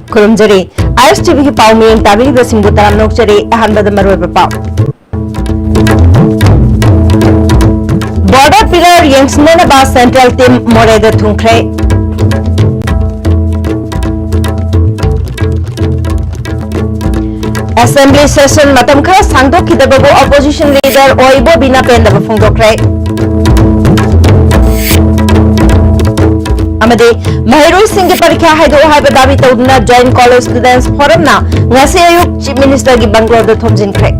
खुरुमजरी IS TV की पाव में ताबी बसिंगु तराम नोकचरी अहनबद मरोय पाव border pillar यंगसनन बा सेंट्रल टीम मोरेद थुंखरे असेंबली सेशन मतम खरा सांगदोखिदबबो ऑपोजिशन लीडर ओइबो बिना पेंदब फोंदोखरे महरोई सिंह की परीक्षा है दावी तौदुना जॉइंट कॉलेज स्टूडेंट्स फोरम ना ngasi ayuk चीफ मिनिस्टर की बंगलोर थोमजिनख्रे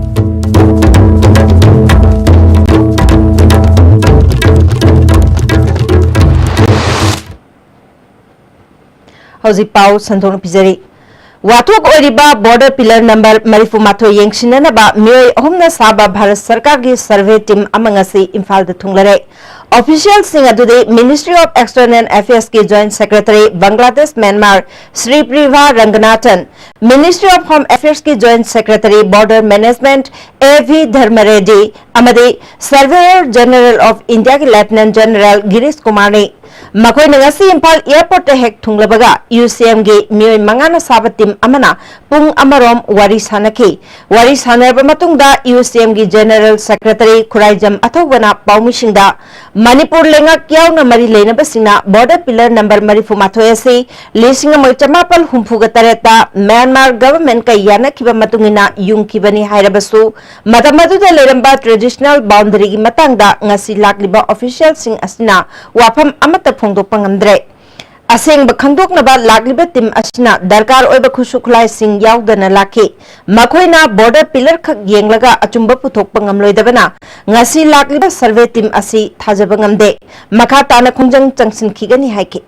हौजिक पाउ संतोन पिजरी वाथोक ओरिबा बॉर्डर पिलर नंबर मरीफुमाथो येंगसिननबा मियोय अहुमना साबा भारत सरकार की सर्वे टीम अमंगसी इम्फाल द थुंगलरे ऑफिशियल सिंह अदुदे मिनिस्ट्री ऑफ एक्सटर्नल अफेयर्स की जॉइंट सेक्रेटरी बांग्लादेश म्यांमार श्री प्रिवा Ranganathan ministry of home affairs की joint secretary border management AV Dharmareddy अमदे सर्वेयर जनरल ऑफ इंडिया के लेफ्टिनेंट जनरल गिरीश कुमार ने मखोयना ngasi इम्फाल एयरपोर्ट हेक थुंगलबगा यूसीएम गे मियोय मंगाना साबा टीम अमना पुंग अमरोम वारी सानकी वारी सानरबा मतुंगदा यूसीएम गी जनरल सेक्रेटरी खुराइजम अथौबना पाउमिसिंगदा मणिपुर लेंगक यावना मरी लेनबसिंगना बॉर्डर पिलर नंबर मरीफुमाथोय असि लिसिंग मचमापल हुंफुगा तरेता म्यांमार गवर्नमेंट का यानखिबा मतुंगिना युंखिबनी हायरबसु मतमदुदा लेरंबा ट्रेडिशनल बाउंड्री की मतंगदा ngasi lakliba official sing asina wafam amata फोंदोकपा ngamdre असेंग खंगदोकनबा लागलिबा टीम असना दरकार ओइबा खुसुखलाय सिंग यावदना लाखि मखोइना बॉर्डर पिलर खक येंगलगा अचुंबा पुथोकपा ngamloidabana ngasi लागलिबा सर्वे टीम असि थाजबा ngamde मखा ताना खुंजंग चंगसिनखिगनी हाइके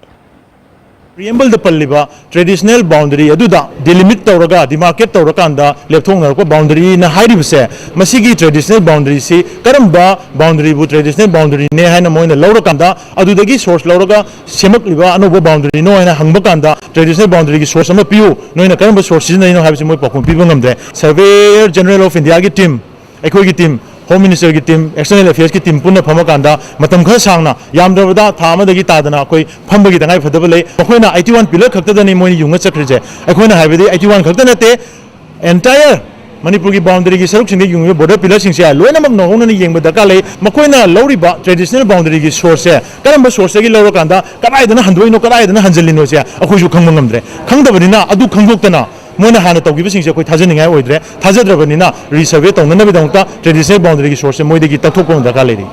प्रियम्बल द पल्लिबा ट्रेडिशनल बाउंड्री अदुदा डिलिमिट तौरगा डिमार्केट तौरकांदा लेथोंगरको बाउंड्री न हाइरिबसे मसिगी ट्रेडिशनल बाउंड्री सी करंबा बाउंड्री बु ट्रेडिशनल बाउंड्री ने हाइना मोइना लौरकांदा अदुदगी सोर्स लौरगा सेमकलिबा अनोबो बाउंड्री नो हाइना हंगबकांदा ट्रेडिशनल बाउंड्री की सोर्स अमा पियु नोइना करंबा सोर्स सिजनैनो हाइबसे मोइ पाखुम पिबो ngamde surveyor general of India की टीम एखोई की टीम होम मिनिस्टर की टीम एक्सटर्नल अफेयर्स की टीम पुनः फमकांदा मतम खर सांगना यामद्रबदा था अमदगी तादना अखोई फंबगी तंगाई फदब लै अखोइना 81 पिलर खक्तदनी मोइ युंग चक्रिजे अखोइना हाइबदि 81 खक्त नते एंटायर मणिपुर की बाउंड्री की सरुक सिंगे युंग बॉर्डर पिलर सिंसे लोइनमक नौननि येंग दरकार लै मखोइना लौरिबा ट्रेडिशनल बाउंड्री की सोर्स से करम सोर्स की लौरकांदा कदाइदना हंदोइनो कदाइदना हंजलिनो से अखोइसु खंग ngamdre खंगदबनिना अदु खंगोक्तना मोना हाना तौगिबसिंग से कोई थाजनिंगाय ओइद्रे थाजद्रबनिना रिसर्वे तौननबेदंता ट्रेडिशनल बाउंड्री की सोर्स से मोइदगी तथोको दरकार लेरि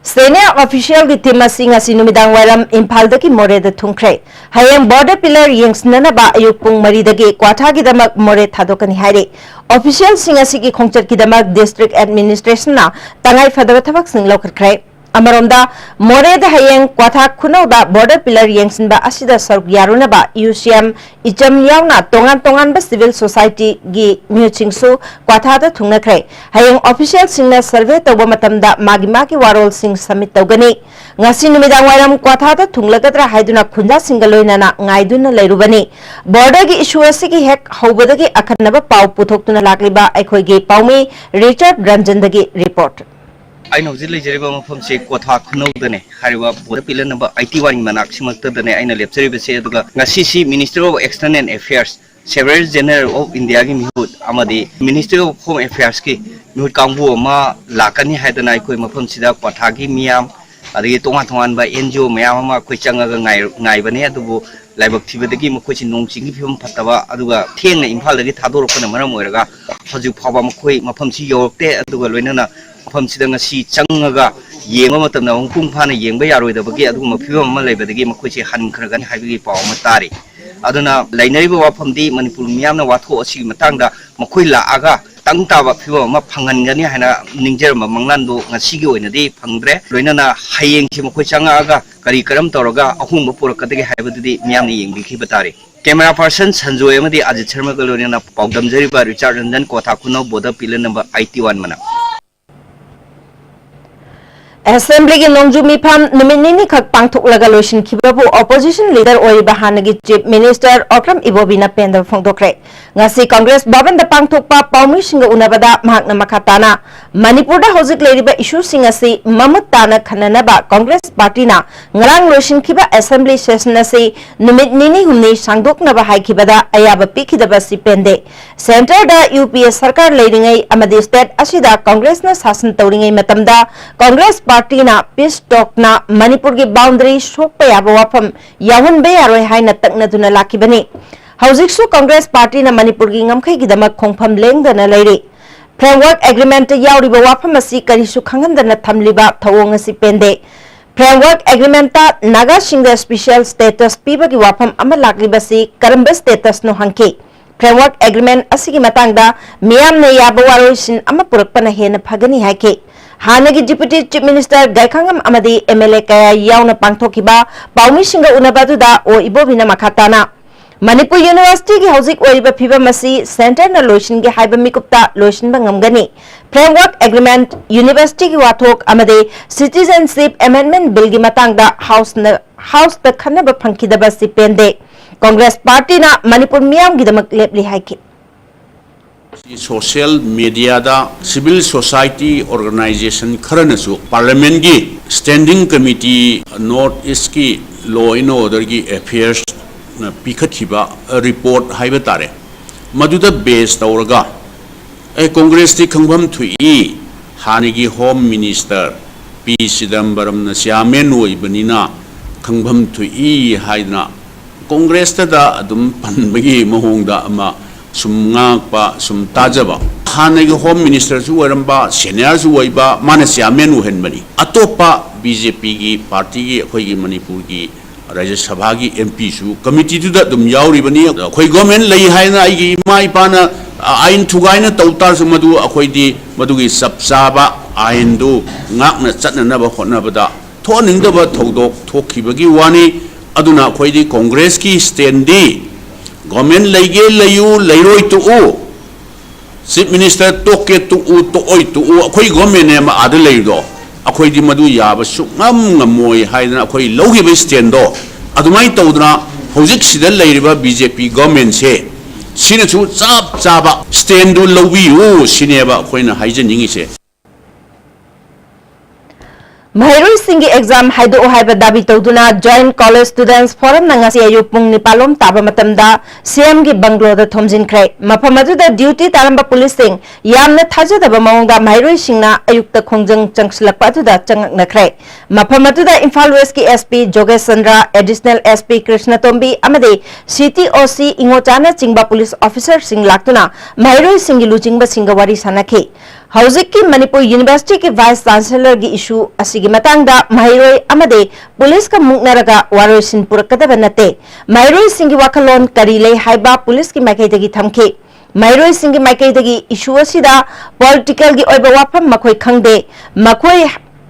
सीनियर ऑफिशियल की टीम असि नुमिदांग वायरम इम्फाल दगी मोरेद थुंख्रे हयेंग बॉर्डर पिलर येंगसननबा अयुक पुंग मरीदगी क्वाथागिदमक मोरे थादोकनी हाइरे ऑफिशियल सिंग असि की खोंगचटकिदमक डिस्ट्रिक्ट एडमिनिस्ट्रेशन ना तंगाई फदब थबक सिंग लौखरख्रे अमरोंदा मोरेद हयेंग क्वाथा खुनौदा बॉर्डर पिलर येंगसिनबा असिदा सरुक यारुनबा यूसीएम इचम यावना तोंगान तोंगान सिविल सोसाइटी गी म्यूचिंगसु क्वाथादा थुंगनख्रे हयेंग ऑफिशियल सिंगना सर्वे तौबा मतमदा मागी मागी वारोल सिंग सबमिट तौगनी ngasi numidaang wairam क्वाथादा थुंगलगद्रा हाइदुना खुंजा सिंग लोइनाना ngaiduna लेरुबनी बॉर्डर की इशू असि हेक हौबदगी अखनबा पाउ पुथोक्तुना लाक्लिबा अखोइगे पाउमी रिचर्ड रंजनदगी रिपोर्ट आइन हौजिक लेजरिबा मफमसे क्वाथा खुनौदने हारिबा बॉर्डर पिलर नंबर 81 मनाक सिमक्तदने आइना लेपचरिबसे अदुगा ngasi minister of external affairs secretary general of India की मिहुत अमदी मिनिस्टर ऑफ होम अफेयर्स की मिहुत कांगबु अमा लाकनी हाइदना अखोइ मफमसिदा क्वाथा की मियाम अदगी तोंगा तोंगान बा एनजीओ मयाम अमा अखोइ चंगागा ngaibane अदुबु लाइबक थिबदगी मखोइसि नोंचिंगी फिबम फत्तबा अदुगा थेंगना इम्फालदगी थादोरपना मरम ओइरगा हजु फाबा मखोइ मफमसि योरते अदुगा लोइनना मफमसिदा ngasi चंगागा येंबा मतमना पुंग फाना येंबा यारोइदबगी अदुगुमा फिबम अमा लेबदगी मखोइसि हनखरगनि हाइबगी पाव अमा तारि अदुना लाइनरिबा वाफमदी मणिपुर मियामना वाथो असि मतंगदा मखोइ लाआगा तंग ताबा फिबम अमा फंगनगनि हाना निंजरम मंगलानदो ngasiगी ओइनदि फंगद्रे लोइनना हायेंसि मखोइ चंगागा करी करम तौरगा अहुंब पुरकदगी हाइबदुदि मियामनि येंबिखिबा तारि कैमरा पर्सन संजोय अमदि अजित शर्मा गलोनिना पाउदमजरिबा रिचर्ड रंजन क्वाथा खुनौ बॉर्डर पिलर नंबर 81 मना Assembly की नोंजुमी फम निमिनी खक पांगथोकलगा लोशन खिबाबु opposition leader ओरिबा हानगी chief minister Okram Ibobina पेंदर फोंदोक्रे ngasi congress भवन द पांगथोकपा पाउमी सिंग उनबदा महकना मखाताना मणिपुर दा हौजिक लेरिबा इशू सिंग असि ममुत ताना खननबा कांग्रेस पार्टी ना ngarang लोशन खिबा assembly session असि निमित निनी हुमनी सांगदोकनबा हाइखिबदा अयाबा पिखिदबा सि पेंदे सेंटर दा UPS सरकार लेरिंगै अमदि स्टेट असिदा कांग्रेस ना शासन तौरिंगै मतमदा कांग्रेस पार्टी ना पीस टॉक ना मणिपुर की बाउंड्री सोप याबा वाफम यावनबे यारोय हाइना तकनदुना लाखिबनी हौजिकसु कांग्रेस पार्टी ना मणिपुर की ngамखै की दमक खोंफम लेंगदना लेरि फ्रेमवर्क एग्रीमेंट याउरिबा वाफम असि करिसु खंगनदना थमलिबा थवोंग असि पेंदे फ्रेमवर्क एग्रीमेंट ता नागा सिंग स्पेशल स्टेटस पीबा की वाफम अमा लाक्लिबसि करंब स्टेटस नो हंके फ्रेमवर्क एग्रीमेंट असि की मतंगदा मियाम ने याबा वारोइसिन अमा पुरकपना हेन Phagni हाइके हानगी deputy chief minister गायखांगम अमदी MLA कया यावना पांगथोकिबा पाउमी सिंग उनबादुदा ओ इबोबिना मखाताना मणिपुर यूनिवर्सिटी की हौजिक ओरिबा फिबम असि सेंटर न लोशन के हाइबा मिकुप्ता लोशन बंगमगनी फ्रेमवर्क एग्रीमेंट यूनिवर्सिटी की वाथोक अमदे सिटीजनशिप अमेंडमेंट बिल की मतंगदा हाउस द खनबा फंखिदबा सि पेंदे कांग्रेस पार्टी ना मणिपुर मियाम गिदमक लेपली हाइके सोशल मीडिया दा सिविल सोसाइटी ऑर्गेनाइजेशन खरनसु पार्लियामेंट की स्टैंडिंग कमिटी नॉर्थ ईस्ट की लॉ एंड ऑर्डर की अफेयर्स पिखथिबा रिपोर्ट हाइबा तारे मदुदा बेस तौरगा कांग्रेस ती खंगभम Thuy हानिगी home minister P Chidambaram न चेयरमैन ओइबनिना खंगभम थुई हाइना कांग्रेस ता अदुम पनबगी महोंगदा अमा सुमंगापा सुम ताजबा हानगी होम मिनिस्टर सु वरंबा सीनियर सु वइबा माने चेयरमैन उहेनबनी अतोपा बीजेपी की पार्टी की अखोई मणिपुर की राज्य सभा की एमपी सु कमिटी तुदा दुम याउरिबनी अखोई गवर्नमेंट लई हाइना आइगी इमा इपाना आइन थुगाइना तौतार सु मदु अखोइदी मदुगी सबसाबा आइन दु ngakna चटननबा होनबदा थोनिंगदबा थौदोक थोखिबगी वानी अदुना अखोइदी कांग्रेस की स्टैंडी गवर्नमेंट लैगे लयू लैरोय तो चीफ मिनिस्टर टोके तो ओय तो अखोई गवर्नमेंट ने आद लैदो अखोई दि मदु याब सुngam ngamoi हाइना अखोई लौगिबे स्टैंडो अदुमाई तौदना हौजिक सिदा लैरिबा बीजेपी गवर्नमेंट से सिनेसु चाप चाबा स्टैंडो लौबियु सिनेबा अखोइना हाइजनिंगी से Mahiroi Singi exam haido haiba dabi tawduna Joint College Students Forum na ngasi ayu pung nipalom taba matamda CM gi banglo da thomjin krai mafam aduda duty taramba police sing yamna thajadaba mawngda Mahiroi singna ayukta khongjang changslakpa aduda changakna krai mafam aduda Imphal West ki SP Jogesh Chandra Additional SP Krishna Tombi amade CTOC Ingochana chingba police officer sing laktuna Mahiroi singi lujingba singa wari sanakhe हौजिक की Manipur university के vice chancellor की issue असिगी मतंगदा महिरोय अमदे police का मुक्नरगा वारोइसिन पुरकदबा नते महिरोय सिंगी वाखलोन करीले हाइबा police की माइकैदगी थमखे महिरोय सिंगी माइकैदगी issue असिदा political की ओइबा वाफम मखोय खंगदे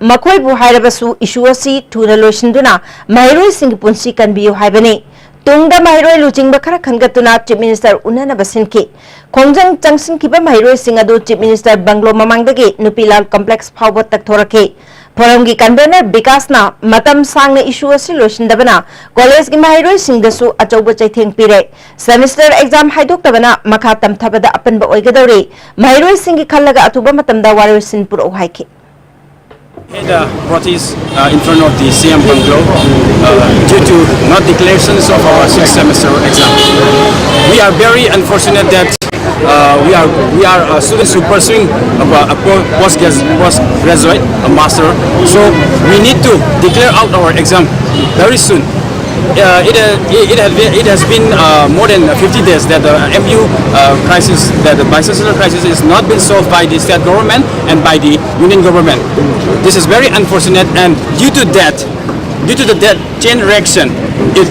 मखोय बु हाइरबसु issue असि थुना लोइसिनदुना महिरोय सिंगी पुंसी कनबियो हाइबने तुंगदा महिरोय लुचिंगबा खरा खनगतुना चीफ मिनिस्टर उन्नना बसिनके खोंजंग चंगसिन किबा महिरोय सिंग अदु चीफ मिनिस्टर बंगलो ममांगदगे नुपीलाल कॉम्प्लेक्स फावब तक थोरके फोरम की कन्वेनर विकासना मतम सांगना इशू असि लोइसिनदबना कॉलेज की महिरोय सिंगदसु अचौब चैथेंग पिरे सेमेस्टर एग्जाम हाइदोक्तबना मखा तमथबदा अपनबा ओइगदौरे महिरोय सिंगी खल्लगा अतुबा मतमदा वारोइसिन पुरो हाइके The protest in front of the CM bungalow due to not declarations of our 6th semester exam. We are very unfortunate that we are students who are pursuing a postgraduate, a master. So we need to declare out our exam very soon. It has been more than 50 days that the MU crisis, that the bicentennial crisis is not been solved by the state government and by the union government. This is very unfortunate, and due to that chain reaction, the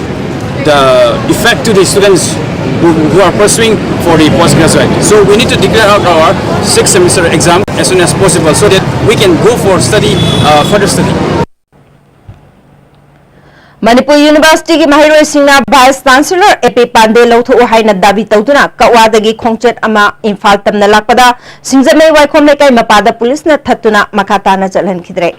effect to the students who are pursuing for the postgraduate. So we need to declare out our 6th semester exam as soon as possible so that we can go for further study. Manipur university की महिरोय सिंगना vice chancellor AP Pandey लौथो हाइना दाबी तौदुना कवादगी खोंगचेट अमा इम्फाल तमना लाकपदा सिंजमै वाइखोम लेकाई मपादा police न थत्तुना मखाताना चलहनखिद्रे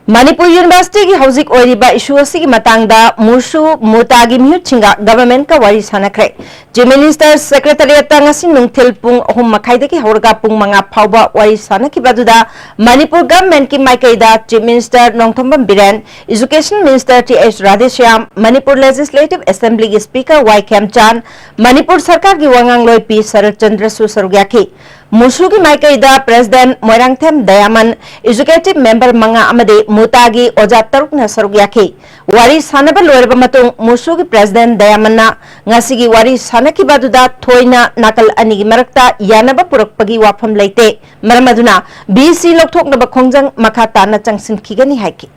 Manipur University ki hauzik oiriba issue asigi matangda Mushu Mutagi Mihutchinga government ka wari sanakre. Chief Minister Secretariat ngasi nungthil pung 3:30 ki haurga pung 5 phawba wari sanakibaduda Manipur government ki maikaida Chief Minister Nongthombam Biren, Education Minister T.H. Radheshyam, Manipur Legislative Assembly ki Speaker Y. Kemchan, Manipur Sarkar ki wangang loi P. Sarat Chandra Susarugyaki. Mushu ki maikaida President Moirangthem Dayaman, Executive Member Manga Amade Mutagi Oja Taruk na Sarugyaki. Wari sanaba loiraba matung Mushu ki President Dayamanna ngasigi wari sanaki baduda thoina nakal anigi marakta yanaba purakpagi wafam leite. Maramaduna BC lokthok na bakhongjang makata na changsin khigani haiki.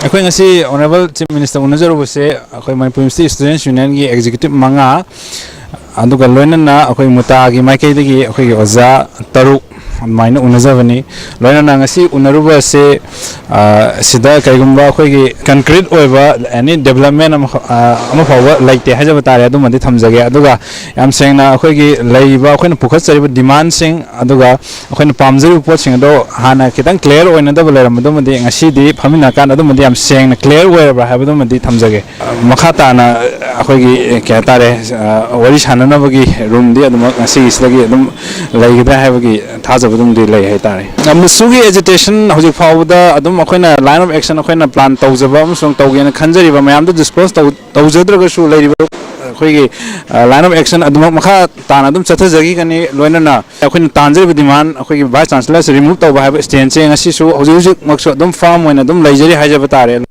Aku ngasi Honorable Chief Minister Unazarubuse, aku Manipur University Students Union ki Executive Manga, aduga loina na aku Mutagi Maikaidagi aku Oza Taruk maina unazavani loina na ngasi unarubase sida kaigumba aku concrete oiba any development ama fawa laite hajaba tare adu mandi thamjage aduga yam sengna aku laiba aku pukhat chariba demand sing aduga aku pamjari pot sing do hana kitang clear oina da baleram adu mandi ngasi di phamina kan adu mandi yam sengna clear oiba habadu mandi thamjage makhata na aku kya tare wari sanana bagi room di adu ngasi islagi adu laigida habagi thaja badum di lai hai tare amsugi agitation hojik fawda adum akoina line of action akoina plan tawjaba amsong tawgena khanjari ba mayam da disclose tawjadraga su lai akoigi line of action adum makha tan adum chathajagi kani loina na akoina tanjari demand akoigi vice chancellor se remove tawba ha stand che ngasi su hojik makso adum farm oina adum laijari haijaba tare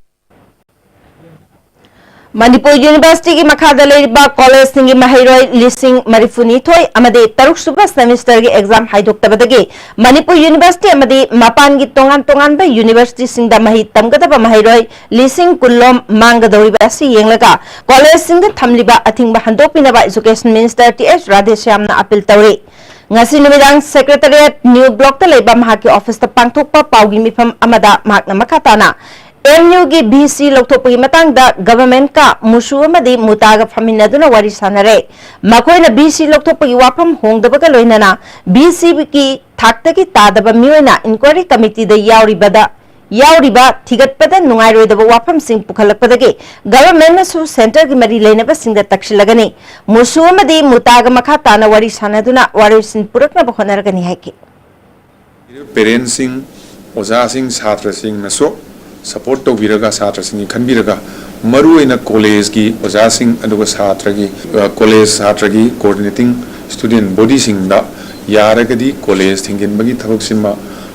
Manipur University ki makhada leiba college singi mahairoi lising marifuni thoi amade taruk suba semester ki exam haidok tabadagi Manipur University amade mapan ki tongan ba university singda mahi tamgada ba mahairoi lising kullom mangadori ba si yenglaga college singa thamliba athingba handopina ba education minister T.H. Radheshyam na appeal tawri ngasi numidang secretariat new block ta leiba mahaki office ta pangthokpa paugi mifam amada mahakna makhatana MU की BC लोकथोपगी मतंगदा government का मुसु अमदी मुतागा फमिनदुना वारी सानरे मकोइना BC लोकथोपगी वाफम होंगदबगा लोइनाना BC की थाक्तगी तादबा मियोइना inquiry committee द यावरिबा थिगतपदा नुंगाइरोइदबा वाफम सिंग पुखलकपदगे गवर्नमेंट नसु सेंटर की मरी लेनबा सिंगदा तक्षिलगनी मुसु अमदी मुतागा मखा ताना वारी सानदुना वारी सिन पुरकना बखनरगनी हाइके पेरेंट्स सिंग ओजा सिंग छात्र सिंग नसो सपोर्ट तौबीरगा छात्र सिंह खनबीरगा मरुइना कॉलेज की ओजा सिंह अदुगा छात्र की कॉलेज छात्र की कोऑर्डिनेटिंग स्टूडेंट बॉडी सिंगदा यारगदी कॉलेज थिंगिनबगी थबक सिमा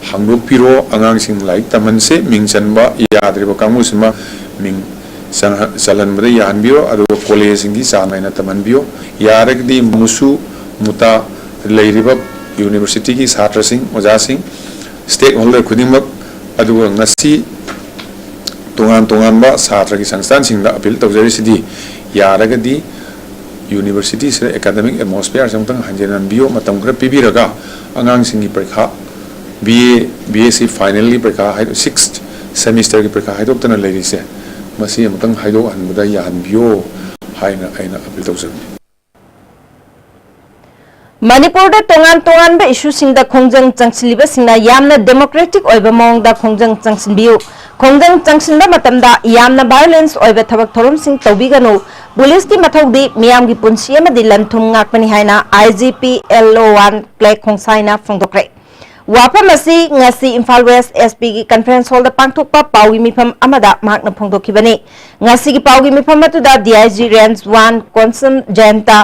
हांगदोक पिरो आंगांग सिंग लाइक तमन से मिंग चनबा याद्रिबा कांगु सिमा मिंग चलनबदा यानबियो अदुगा कॉलेज सिंगी चानाइना तमनबियो यारगदी मुसु मुता लेरिबा यूनिवर्सिटी की छात्र सिंह ओजा सिंह स्टेक होल्डर खुदिमक अदुगा ngasi तोंगान छात्र की संस्थान सिंह अपील तौजरी यारगदी यूनिवर्सिटी से एकेडमिक एटमोस्फियर से हंजनबियो खर पीबीरगा आगांग सिंह की परीक्षा BA फाइनल की परीक्षा 6th सेमिस्टर की परीक्षा हाइदोक्तना लेरिसे मसी अमतंग हाइदोक हनबदा याहनबियो हाइना आइना appeal तौजरी Manipur da tongan ba issue singda khongjang changsinliba singna yamna democratic oiba mongda khongjang changsinbiu khongjang changsinba matamda yamna violence oiba thabak thorom sing tawbiganu police ki mathaudi miyam gi punsi amadi lanthum ngakpani haina IGP LO1 Clay Khongsaina phongdokre wapamasi ngasi Imphal West SP ki conference hall da pangthokpa paugi mifam amada mahakna phongdokhibani ngasi ki paugi mifam atuda DIG Range 1 Konsum Jayanta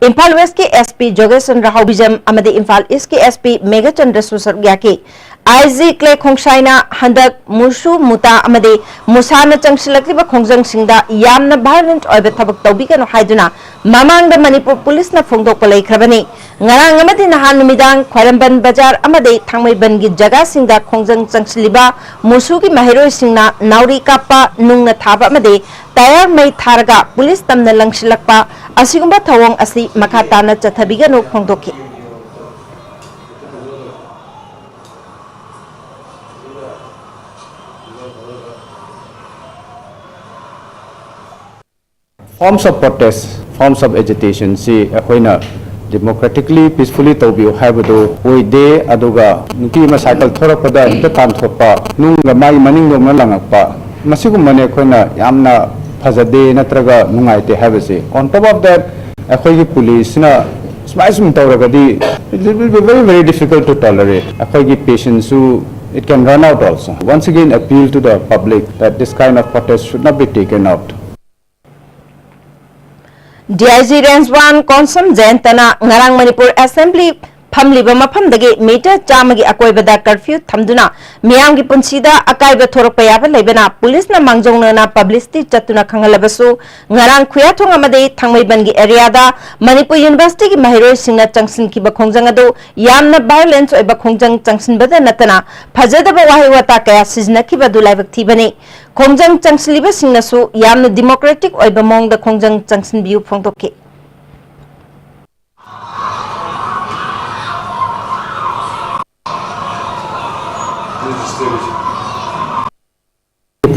Imphal West ki SP Jogesan Rahau Bijam amade Imphal East ki SP Mega Chandra Susargyaki IG Clay Khongsaina handak musu muta amade musana changsilakliba khongjang singda yamna violent oiba thabak tawbigano haiduna mamangda Manipur police na phongdokpa laikhrabani ngarang amade nahan numidang Khwaramban Bazar amade Thangmaiban gi jaga singda khongjang changsiliba musu ki mahiroi singna nauri kappa nungna thaba amade tayar mai tharaga police tamna langsilakpa asigumba thawong asi makhatana chathabigano phongdokki forms of protest, forms of agitation, see, democratically peacefully tawbiu haibado oide aduga nuki ma cycle thorapada hita tan thopa nunga mai maning dom na langakpa masigu mane khoina yamna phajade natraga nungaite habase on top of that akhoi police na smaishum tawragadi it will be very difficult to tolerate akhoi patience it can run out also. Once again appeal to the public that this kind of protest should not be taken out. DIG Range 1 Konsam Jayantana Ngarang Manipur Assembly Phamliba mafamdagi meter chamagi akoibada curfew thamduna miyamgi punsida akaiba thorokpa yaba leibana police na mangjongna na publicity chatuna khangalabasu ngarang khuyathong amade thangmaibangi area da Manipur University gi mahiroi singna changsin kiba khongjang adu yamna violence oiba khongjang changsin bada natana phajadaba wahi wata kaya sizna kiba du laibak thibani khongjang changsliba singna su yamna democratic oiba mongda khongjang changsin biu phongtokki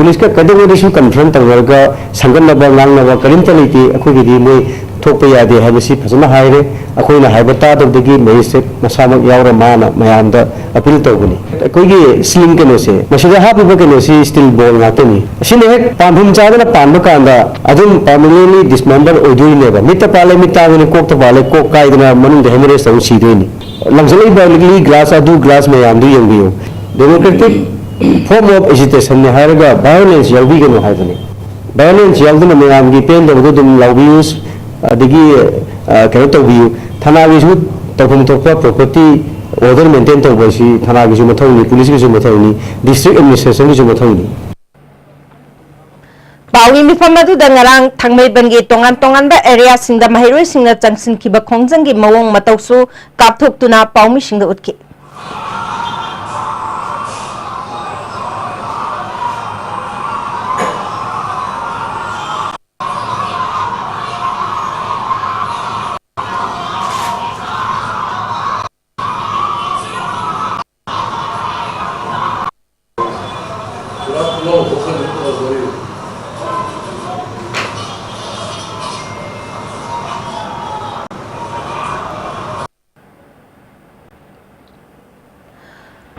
police का कदम confront तौरगा संगनब गांगनब करीमता लेते अखोगी मोई थोप यादे है फजना हायरे अखोना हायब तादबदगी magistrate मसामक यावरा माना मयामद appeal तौबनी अखोगी sling कनोसे मसिदा हापिब कनोसी steel ball नातनी असिने हेक पांभुम चादना पांब कांदा अदुम permanently डिसमेंबर ओदुइनेबा मित्ता पाले मित्तागने कोकता पाले कोक कायदना मनुंग हेमरेज तौ सीदोइनी लंगजलै बालगी ग्लास अदु ग्लास मयामदु यंगियो democratic form of agitation ne haraga violence yalbi gano haibani violence yalduna meyam gi pen da dum lawbius adigi kano tawbiu thana gi su tawhum thokpa property order maintain tawba si thana gi su mathawni police gi su mathawni district administration gi su mathawni Pawi mifamadu da ngarang thangmai bangi tongan ba area singda mahiroi singna changsin kiba khongjang gi mawong matawsu kapthok tuna pawmi singda utki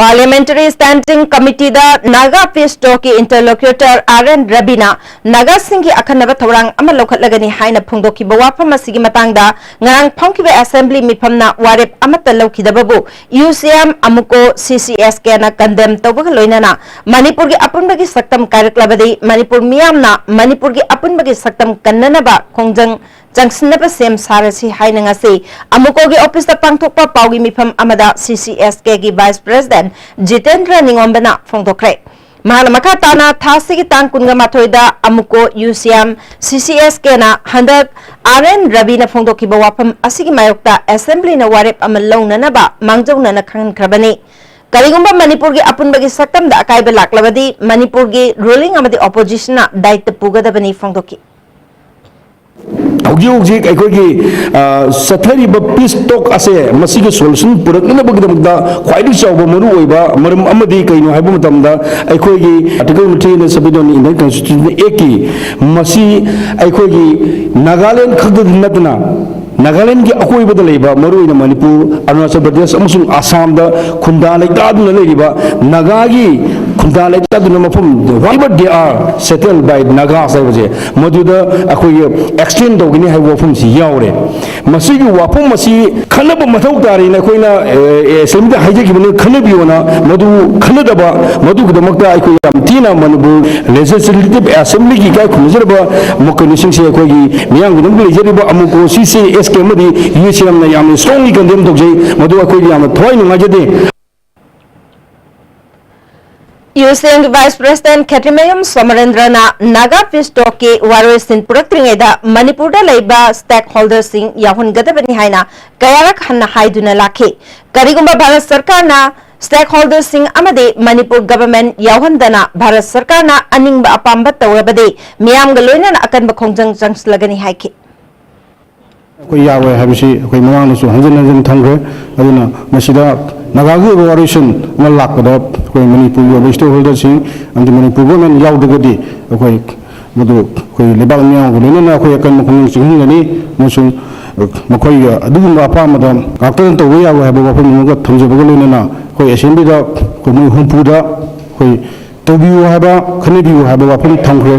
Parliamentary Standing Committee da Naga Peace Talk interlocutor RN Rabina Naga Singhi Akhanaba Thorang ama lokhatlagani haina phungdoki bawafam asigi matangda ngarang phongkiba assembly miphamna warep amata lokhidababu UCM amuko CCSK na condemn tawbaga loinana Manipur gi apunbagi saktam karaklabadi Manipur miyamna Manipur gi apunbagi saktam kannanaba khongjang Jangsinaba sem sarasi hainanga se amukogi office da pangthokpa pawgi mifam amada CCSK gi vice president Jitendra Ningombana phongdokre Mahalamaka tana thasigi tang kunga mathoida amuko UCM CCSK na handak RN Rabina phongdoki bawapam asigi mayokta assembly na warep amal lawnanaba mangjawna na khankrabani Karigumba Manipur gi apunbagi saktam da akaiba laklabadi Manipur gi ruling amadi opposition na daitya pugadabani phongdoki Hujik aikogi sathari ba peace talk ase masigi solution purakna bagdamda khwaidi chawba maru oiba maram amadi kaino haibu matamda aikogi article 3 na sabidon Indian constitution eki masi aikogi Nagaland khagda natna Nagaland ki akoibada leiba maru ina Manipur Arunachal Pradesh amasung Assam da khunda laitaduna leiba Nagagi khunda laitaduna mafum whatever they are settled by Naga sabaje maduda akoi extend dogini hai wafum si yaure masigi wafum masi khanaba mathau tari na koina semida haije ki bune khanabiona madu khanadaba madu gdamakta akoi amtina Manipur legislative assembly ki kai khunjirba mechanism se akoi miyang gdam lejeriba amuko CCS kemadi UCM na yam strongly condemn dogje madu akoi yam thoi nungajade UCM Vice President Khatrimayam Somarendra na Naga Peace Talk ke waroi sin puraktringaida Manipur da leiba stakeholders sing yahun gadabani haina kayarak hanna haiduna lakhe karigumba Bharat Sarkar na stakeholders sing amade Manipur government yahundana Bharat Sarkar na aningba apamba tawrabade miyam galoina na akanba khongjang jangslagani haike koi yawe habisi koi mawang su hanjan thangre aduna masida Nagagi evaluation malakada koi Manipur yo stakeholder sing and the Manipur government yaudagadi koi madu koi lebal miyang gulena na koi akan makhung singhani musung मखोई अदुगुम्बा अपामदा गाक्तन तौबा याबो हाबो वफम नमुगा थमजबगो लोइनना कोई असेंबलीदा कोई मोय हुंपुदा कोई तौबियो हाबा खनेबियो हाबा वफम थमख्रे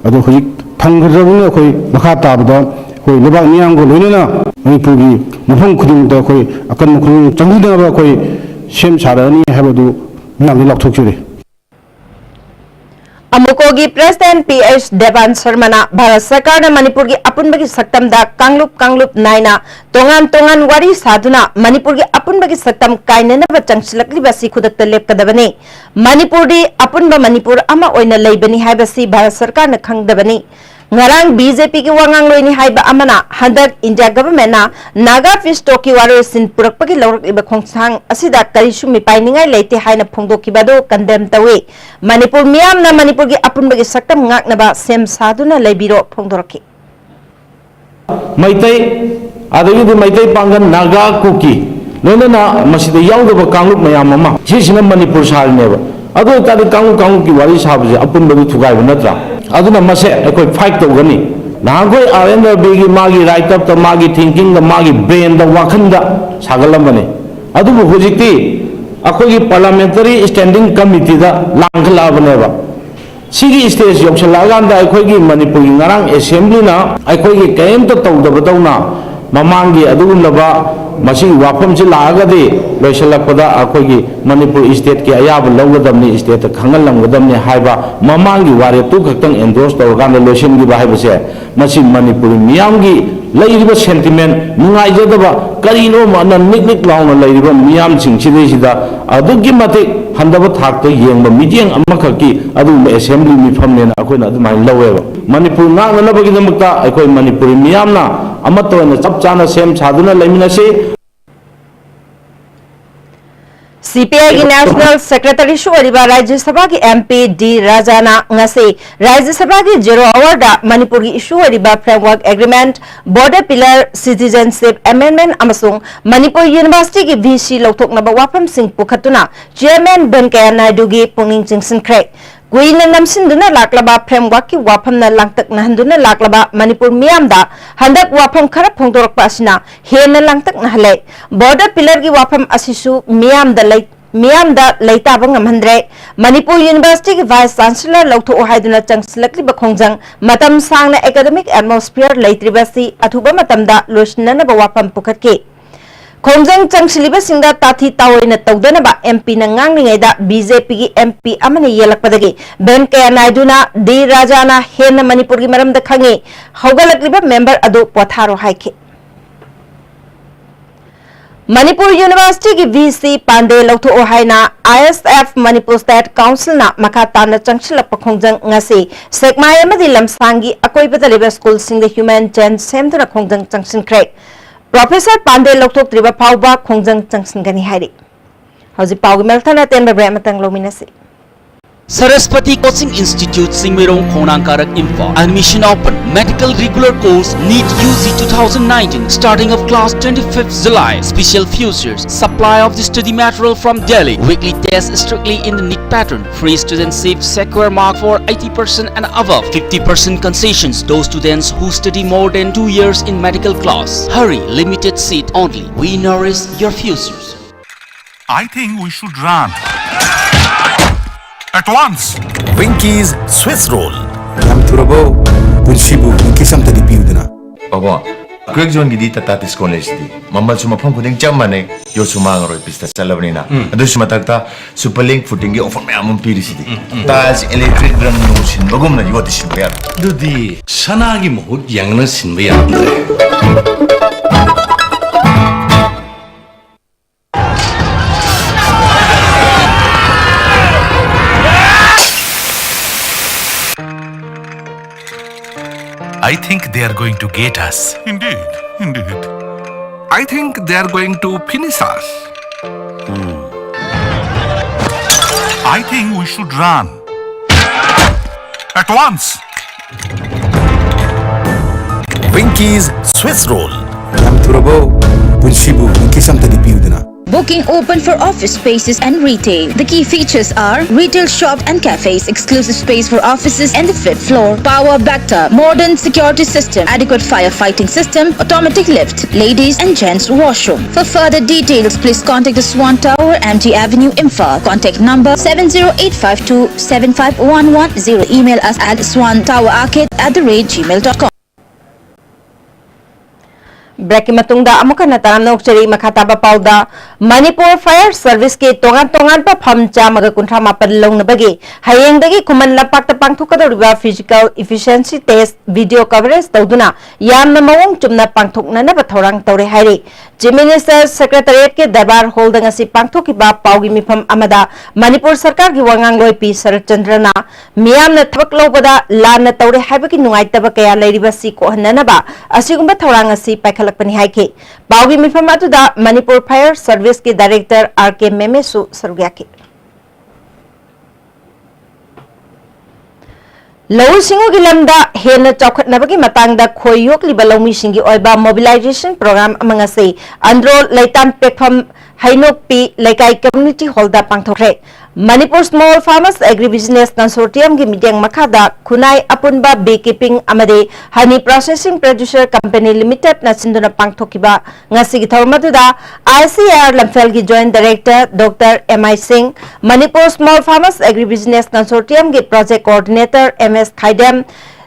अदो हजिक थमख्रजबने कोई मखा ताबदा कोई लेबाक मियांगो लोइनना मणिपुरगी मफम खुदिंगदा कोई अकन खुदिंग चंगुदबा कोई सेम सारानी हाबदु नामनि लाक्थोकजुरे अमुकोगी प्रेसिडेंट पीएच देवान शर्मा भारत सरकार मणिपुर की अपुनब की सक्तम कांगलुप नायना तोंगान तोंगान वारी साधुना मणिपुर की अपुनब की सक्तम कायननब चंगसिलक्लिबसी खुदक्त लेपकदबनी मणिपुर अपुनब मणिपुर अमा ओइना लेबनी हाइबसी भारत सरकार न खंगदबनी ngarang BJP ki wangang loini haiba amana handak India government na naga fish stock ki waro sin purakpagi lawrak iba khongsang asida karisu mi painingai leite haina phongdokibado condemn tawe manipur miyam na manipur ki apunbagi saktam ngaknaba sem saduna leibiro phongdoraki maitai adagi maitai pangan naga kuki loina masida yawdaba kanglup mayam ama sisina manipur salneba ado tadi kanglup ki wari sabje apunbagi thugai banatra aduna mase ekoi fight togani nagoi RNB gi magi right up to magi thinking da magi brain da wakhan da sagalamane adu hojikti akoi gi parliamentary standing committee da langkhala baneba sigi stage yoksalagan da ekoi gi manipur gi ngarang assembly na ekoi gi kaim to tawdabadawna mamangi adugumlaba masi wafam si lagadi loisalakpada akoi gi manipur state ki ayab lawgadamni state khangal lamgadamni haiba mamangi ware tu khaktang endorse tawgan loisin gi bahai base masi manipur miyam gi lairiba sentiment mungaijadaba karino mana niknik launa lairiba miyam singchide sida adugi mate handaba thakta yengba meeting amakhaki adu assembly mi famne na akoi na adumai laweba manipur nganabagi damakta akoi manipur miyamna amatona chapchana sem saduna laiminase CPI की national secretary शुअरिबा राज्य सभा की MP D राजाना ngase राज्य सभा की 0 our दा मणिपुर की शुअरिबा framework agreement border pillar citizenship amendment अमसुंग मणिपुर यूनिवर्सिटी की VC लौथोकनबा वाफम सिंह पुखतुना चेयरमैन वेंकैया नायडू की पुंगिंग चिंगसिनख्रे कुइना नमसिंदुना लाकलबा फ्रेमवर्क की वाफमना लांगतक नहंदुना लाकलबा मणिपुर मियामदा हंदक वाफम खरा फोंदोरकपा असिना हेना लांगतक नहले बॉर्डर पिलर की वाफम असिसु मियामदा लेताबा ngamhandre मणिपुर यूनिवर्सिटी की वाइस चांसलर लौथो हाइदुना चंगसलक्लिबा खोंजंग मतम सांगना एकेडमिक एटमॉस्फेयर लेत्रिबसी अथुबा मतमदा लोइसननबा वाफम पुखतके खोंजंग चंगसिलिबा सिंगदा ताथी तावैना तौदनबा MP ना nganglingayda BJP की MP amane yelakpadagi वेंकैया नायडूना D राजाना हेन मणिपुर की मरमदा खंगे हौगलक्लिबा मेंबर अदो पोथारो हाइखे मणिपुर यूनिवर्सिटी की VC पांडे लौथो हाइना ISF मणिपुर स्टेट काउंसिल ना मखा ताना चंगसिलप खोंजंग ngase सेकमाय amadi lamsangi akoibada leba school सिंग ह्यूमन चेन सेमदुना खोंजंग चंगसिनख्रे प्रोफेसर पांडे लौथोक्त्रिबा फाउबा खोंजंग चंगसिनगनी हाइरि हौजि पाउगी मेलथना तेनबा ब्रेमतंग लोमिनसी Saraswati Coaching Institute Singmirong Khonangkarak Info. Admission open. Medical regular course NEET UG 2019 starting of class 25th July. Special futures. Supply of the study material from Delhi. Weekly tests strictly in the NEET pattern. Free studentship secure mark for 80% and above. 50% concessions those students who study more than 2 years in medical class. Hurry, limited seat only. We nourish your futures. I think we should run. At once. Winky's Swiss roll. Ram turabo. Punshibu Winky samta di piudana. Baba, Greg John gidi tatatis college di. Mambal suma phone kuding chamane yo sumangaro pista salabnina. Adu suma takta superlink footing gi offer me amum pirisidi. Tas electric drum no sin bagum na yoti sin bayar. Dudi sanagi mohut yang na sin bayar. I think they are going to get us. Indeed, indeed. I think they are going to finish us. I think we should run. At once. Winky's Swiss roll. Ram turabo. Punshibu Winky samta di piudana. Booking open for office spaces and retail. The key features are retail shops and cafes, exclusive space for offices and the 5th floor, power backup, modern security system, adequate firefighting system, automatic lift, ladies and gents washroom. For further details, please contact the Swan Tower, MT Avenue, Imphal. Contact number 70852-75110. Email us at swantowerarcade@gmail.com. Break matungda amuka nataram na ukchari makataba pauda Manipur Fire Service ke tongan pa pham chamaga kuntra mapan long na bagi hayeng dagi kuman lapak ta pangthokadoriba physical efficiency test video coverage tawduna yamna mawong chumna pangthokna na bathorang tawre hairi Chief Minister Secretariat ke darbar hall da ngasi pangthokiba paugi mifam amada Manipur Sarkar gi wangangloi P Sarat Chandra na miyamna thabak lobada lana tawre haibaki nungaitaba kaya leiriba si ko hananaba asigumba thorang asi paikhalakpani haike paugi mifam atuda Manipur Fire Service के director R K. मेमेसु सरुग्याकी लौ सिंगो की लमदा हेन चौखटनबगी मतंगदा खोयोकलिबा लौमी सिंगी ओइबा मोबिलाइजेशन प्रोग्राम अमंगसे अंद्रो लैतान पेफम हाइनोपी लेकाई कम्युनिटी हॉलदा पांगथोखरे Manipur Small Farmers Agribusiness Consortium की मीटिंग मखादा खुनाई अपुनबा beekeeping amade honey processing producer company limited na sinduna pangthokiba ngasi gi thormaduda ICR Lamphel gi joint director Dr. M.I. Singh Manipur Small Farmers Agribusiness Consortium ki project coordinator M.S. Khaidam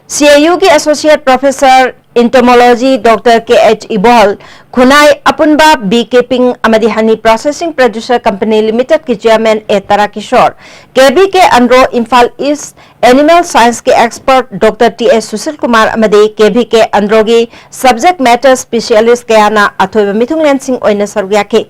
CAU की associate professor entomology Dr. K.H. Ibol खुनाई अपुनबा beekeeping amadi honey processing producer company limited की chairman A. Tara Kishore केबी के अंड्रो Imphal east animal science के expert doctor T.S. Sushil Kumar अमदी केबी के अंड्रोगी subject matter specialist कयाना अथोइबा मिथुंगलेन Singh ओइना सरग्याके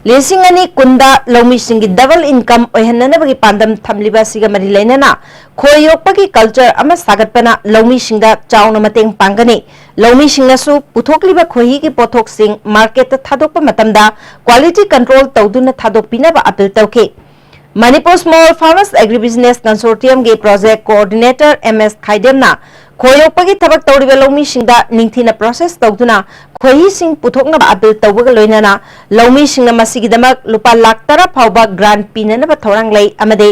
लिसिंग अनि कुंदा लौमी Singh double income ओहननबगी पांदम थमलिबा सिगा मरि लेनना खोयोपगी culture अमा सागतपना लौमी सिंहदा चाउना मतेंग पांगनी लौमी सिंहनसु पुथोकलिबा खोही की पोथोक सिंह मार्केट थादोकपा मतमदा क्वालिटी कंट्रोल तौदुना थादोकपिनबा अपील तौके Manipur Small Farmers Agribusiness Consortium के प्रोजेक्ट कोऑर्डिनेटर M.S. खाइडेमना खोयोपगी थबक तौरिबा लौमी सिंहदा निंगथिना प्रोसेस तौदुना खोही सिंह पुथोकनबा अपील तौबगा लोइनाना लौमी सिंहना मसिगिदमक लुपा लाख 10 फाउबा ग्रांट पिननबा थौरांग लई अमदे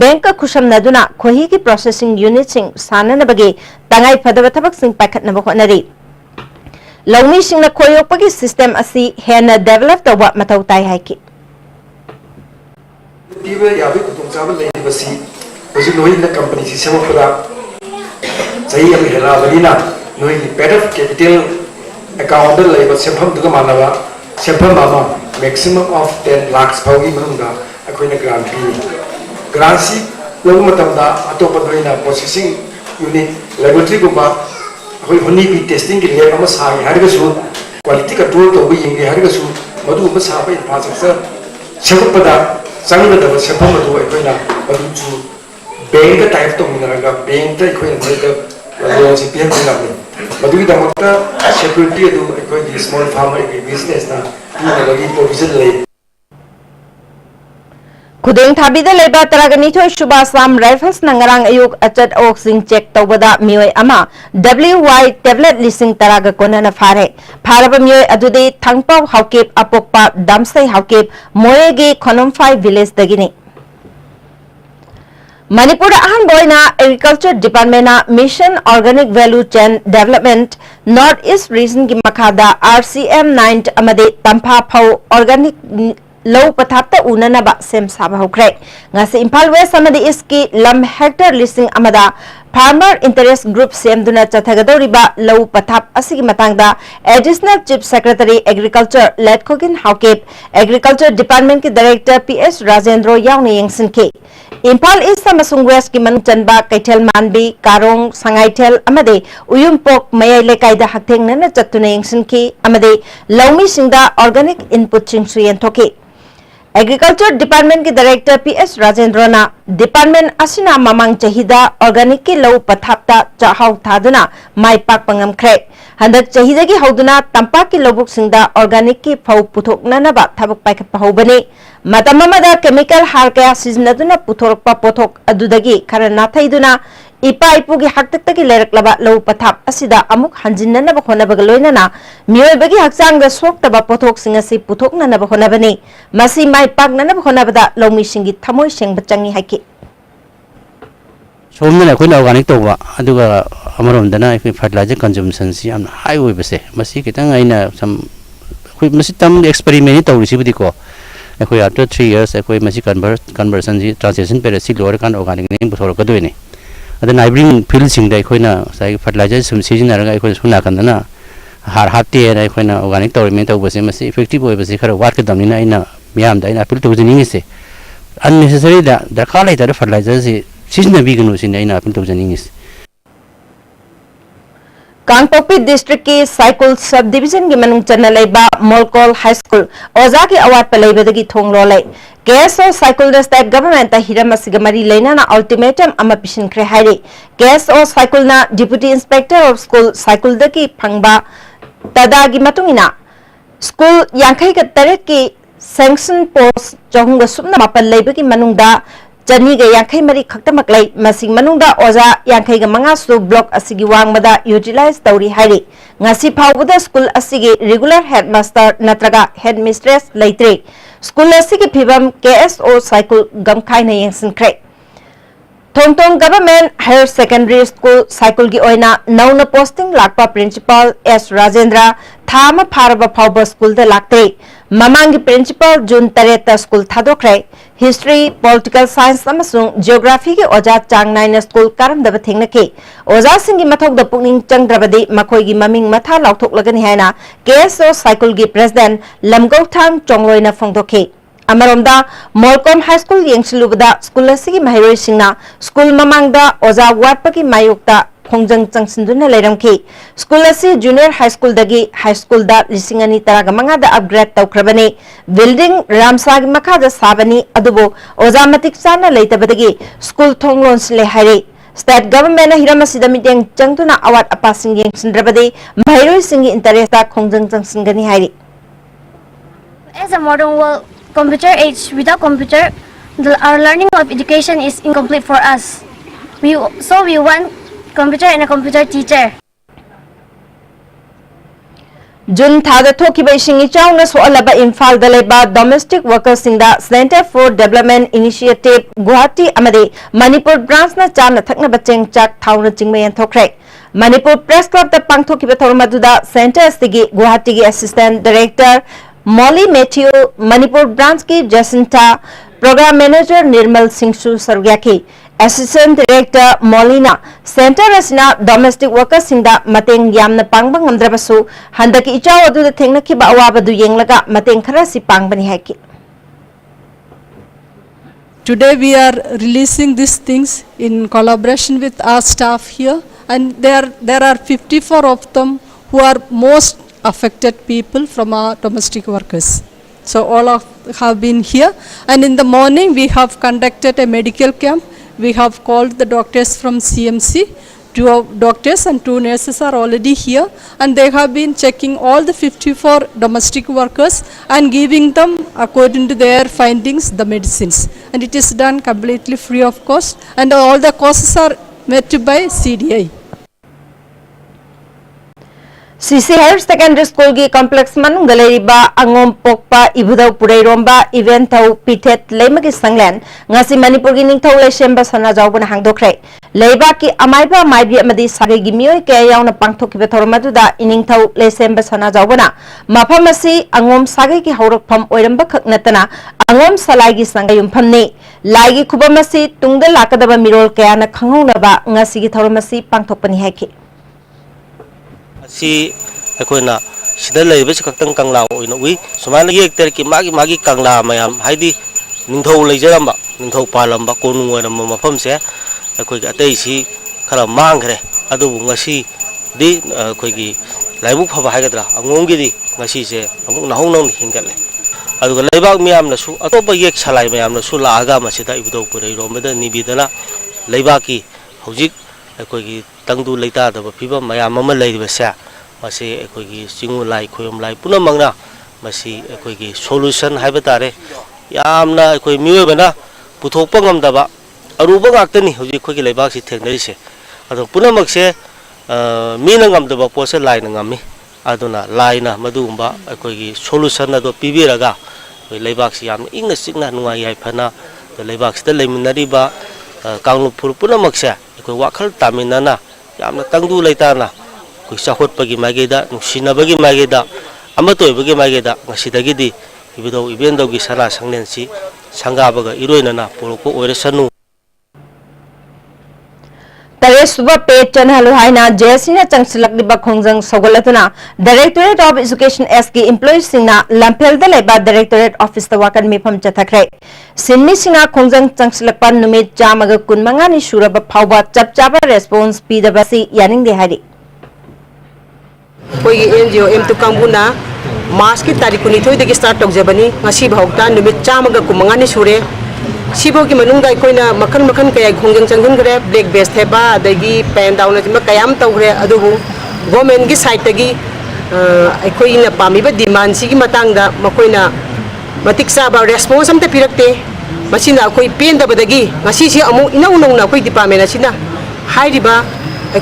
बैंक का खुशमनदुना खोही की प्रोसेसिंग यूनिट सिंह साननबगे तंगाई फदबा थबक सिंह पाखतनबा होनरी लौमी सिंहना खोयोपगी सिस्टम असि हेना डेवलप तौबा मथौ ताई हाइकी तीव्र याबी कुतुंगचाबा लेबसी होजि नोइना कंपनी सि सेमपदा सही अमि हेला बलिना नोइनि पेड कैपिटल अकाउंट लेबा सेफम दुगा मानबा सेफम मामा मैक्सिमम ऑफ 10 लाख फाउगी मनुंगा अखोइना ग्रांट पी ग्रांट सि लोग मतमदा अतोपा नोइना प्रोसेसिंग यूनिट लेबोरेटरी गुबा अखोइ होनी पी टेस्टिंग के लेब अमा सागे हारगसु क्वालिटी कंट्रोल तौबा यिंगे हारगसु मदु अमा साबा इंफ्रास्ट्रक्चर सेमपदा संगदब सेफम अदु अखोइना मदुचु बैंक टाइप तो मिनरगा बैंक त अखोइना मदद लोन सि पियन मिनरगा मदुगी दमकता सिक्योरिटी अदु अखोइगी स्मॉल फार्मर की बिजनेस ना पिनबगी प्रोविजन ले खुदेंग थाबीदा लेबा तरागनीथोय सुबासाम राइफल्स नंगरांग अयुक अचत ऑक्सिंग चेक तौबदा मियोय अमा WY टेबलेट लिसिंग तरागा कोनना फारे फारबा मियोय अदुदे थंगपाव हाउकेप अपोकपा दामसै हाउकेप मोयेगे खनमफाई विलेज दगिनी मणिपुर अहम बोइना agriculture department mission organic value chain development north east region की मखादा RCM 9 अमदे तंफा फाउ ऑर्गेनिक लौ पथापता उननबा सेम साबा होख्रे ngasi Impal West amadi iski lam hectare listing amada farmer interest group semduna chathagadoriba lौ pathap asigi matangda additional chief secretary agriculture Letkogin Haukep agriculture department ki director PS Rajendro yauni yengsinke Impal East amasung West ki manungchanba Kaithel Manbi Karong Sangaitel amade Uyumpok mayai lekaida hakthengna chattuna yengsinke amade laumi singda organic input chingsu yentoke agriculture department के director PS राजेंद्रना department असिना ममंग चाहिदा organic के लौ पथापता चाहाउ थादुना माई पाक पंगमख्रे हंदक चाहिदगी हौदुना Tampa के लौबुक सिंगदा organic के फौ पुथोकननबा थबक पाइखप हौबने मतममदा chemical हार कया सिजनदुना पुथोरकपा पोथोक अदुदगी खरा नाथैदुना इपा इपुगी हक्तक्तगी लेरक्लबा लौ पथाप असिदा अमुक हंजिन्ननबा होनबगा लोइनना मियोइबगी हक्चांगदा सोक्तबा पोथोकसिंग असि पुथोकननबा होनबनी मसी माइ पाकननबा होनबदा लौमिसिंगी थमोइ सेंबा चंगी हाइकि सोमना अखोइन ऑर्गेनिक तौबा अदुगा अमरोमदना अखोइ फर्टिलाइजर कंजम्पशन सि याम हाई ओइबसे मसी कितंग आइना सम अखोइ मसी तम एक्सपेरिमेंट तौरिसिबदिको अखोइ आफ्टर 3 इयर्स अखोइ मसी कन्वर्सन सि ट्रांसलेशन पेरेस सि लोर कान ऑर्गेनिक ने बुथोरकदोइने अदन नाइबरिंग फील्ड सिंगदा अखोइना साइ फर्टिलाइजर सम सिजिनरगा अखोइ सुना कन्दना हार हाते ना अखोइना ऑर्गेनिक तौरिमेंट तौबसे मसी इफेक्टिव ओइबसे खरा वाटकदमनिना आइना मियामदा आइना अपील तौजनिंगिसे अननेसेसरी दा दरकार लेतर फर्टिलाइजर सि सिजनबीगनु सिने आइना अपील तौजनिंगिसे कांगपोकपी डिस्ट्रिक्ट की साइकिल सब डिवीजन की मनुंग चन्ना लेबा मोलकोल हाई स्कूल ओजा की अवार्ड पेलेबदगी थोंगलोले केएसओ साइकिल स्टेट गवर्नमेंट हिरम मरी लेना अल्टीमेटम अमा पिसिनख्रे हाइरे केएसओ साइकिल ना deputy inspector of school Saikul दगी फंगबा तदागी मतुंगिना स्कूल यांखई का तरेट की सैंक्शन पोस्ट चहुंग सुमना मापल लेबगी मनुंगदा चनीग यांखई मरी खक्तमक लै मसिंग मनुंगदा ओजा यांखईग मंगासु ब्लॉक असिगी वांगबदा यूटिलाइज तौरी हाइरे ngasi फावबदा स्कूल असिगी रेगुलर हेडमास्टर नत्रगा हेडमिस्ट्रेस लेत्रे स्कूल असिगी फिबम केएसओ साइकिल गमखाइना यंगसिनख्रे थोंगथोंग government higher secondary school Saikul की ओइना नौना पोस्टिंग लाकपा प्रिंसिपल एस राजेंद्र थाम फारबा फावबा स्कूल द लाक्ते ममांगी प्रिंसिपल जून 3 स्कूल थादोख्रे हिस्ट्री पॉलिटिकल साइंस अमसुंग जियोग्राफी के ओजा चांग नाइन स्कूल कारमदब थेंगनके ओजा सिंगी मथौदा पुनिंग चंगद्रबदि मखोइगी ममिंग मथा लाउथोकलगनि हायना केएसओ साइकिल की प्रेसिडेंट लमगौथांग चोंगलोइना फोंदोखे अमरोमदा मोलकोम हाई स्कूल येंगसिलुबदा स्कूल असिगी महैरोइसिंगना स्कूल ममांगदा ओजा वाटपगी मायोक्ता खोंजंग चंगसिंदुना लेरमखि स्कूल असि जूनियर हाई स्कूल दगी हाई स्कूल दा 2015 दा अपग्रेड तौख्रबने बिल्डिंग रामसागी मखादा साबनी अदुबो ओजा मतिक चाना लेतबदगी स्कूल थोंगलोनसले हाइरे स्टेट गवर्नमेंट हिरम असिदा मिटेंग चंगतुना अवार्ड अपासिंग येंगसिंद्रबदे महैरोइसिंगी इंटरेस्टा खोंजंग चंगसिंगनी हाइरे As a modern world computer age, without computer, our learning of education is incomplete for us. We want computer and a computer teacher. Jun thada thokiba ising ichawna soalaba Imphal da leba domestic workers singda Center for Development Initiative Guwahati amade Manipur branch na chana thakna bacheng chak thawna chingmayan thokre Manipur Press Club da pangthokiba thormaduda Center stigi Guwahati gi Assistant Director Molly Matthew Manipur branch की Jacinta programme manager Nirmal Singh सरग्या की assistant director मॉलिना centre असना domestic workers सिंदा मतेंग यामना पांगबा ngamdrabasu handaki ichaw adu da thengnakiba awabadu yenglaga mateng khara si pangbani haiki Today we are releasing these things in collaboration with our staff here, and there are 54 of them who are most affected people from our domestic workers. So all of have been here, and in the morning we have conducted a medical camp. We have called the doctors from CMC. 2 doctors and 2 nurses are already here, and they have been checking all the 54 domestic workers and giving them according to their findings the medicines, and it is done completely free of cost, and all the costs are met by CDI. CC Higher Secondary School की complex मनुंग लेरिबा Angom पोकपा इबुदौ पुरैरोंबा event थौ पिथेट लेमगी संगलेन ngasi Manipur की निंगथौ लेसेंबा सना जावबना हांगदोख्रे लेबा की अमाइबा माइबी अमदी सागेगी मियोय के यावना पांगथोकिबा थौरमदुदा इनिंगथौ लेसेंबा सना जावबना मफम असि अंगोम सागे की हौरकफम ओइरंबा खकनतना Angom सलाइगी संगयुमफमने लाइगी खुबमसि तुंगदा लाकदबा मिरोल कयाना खंगौनबा ngasi की थौरमसि पांगथोकपनि हाइके si akoina sida leibase kaktang kangla oina ui sumana ye ekter ki magi kangla mayam haidi ningthau leijaramba ningthau palamba konu oina mafam se akoi atei si khara mangre adu ngasi di akoi gi laibu phaba haigadra angong gi di ngasi se amuk nahong nang hingatle adu leibak miyam na su atopa yek salai mayam na su la aga masida ibdo purei rombada nibidana leibaki hojik akoi gi tangdu leita da phiba mayam ama leibase masi akoi gi singu lai khoyom lai puna mangna masi akoi gi solution haiba tare yamna akoi miwe bana puthokpa ngamdaba अरुब गाक्तनी हजि खोगी लेबाक सि थेंगनरिसे अदो पुनमकसे Meena ngamdaba पोसे line ngami aduna laina madugumba akogi solution ado pibiraga लेबाक सि याम इंगना सिगना नुवाई हाय फना लेबाक सिदा लेमिनरिबा कांगलुपुर पुनमकसे अखोय वाखल तामिनना यामना तंगदु लेताना कोई चाखोटपगी मागेदा नुसिनबगी मागेदा अमतोयबगी मागेदा ngasidagiदी ibidau ibendaugi sana sangnensi sangabaga iroinana poroko oiresanu Taresuba pe chanhalu haina jesina changsilakliba khongjang sogolatuna Directorate of Education SK employees singna lampel da leba Directorate Office da wakan mifam chathakre sinni singa khongjang changsilakpa numit jamaga kunmanga ni suraba phawba chapchaba response pidabasi yaning de hari koi NGO M2 kambuna Mas ki tarik kuni thoi degi start tok jabani ngasi bhaukta numit chamaga kumanga ni sure sibo ki manung dai koina makan makan kaya khongjang changun gre black base theba dagi pen down na kayam taw gre adubu government gi side tagi koi na pami ba demand si ki matang da makoina matik sa ba response am te pirakte masina koi pen da badagi ngasi si amu ina unong na koi department asina hai riba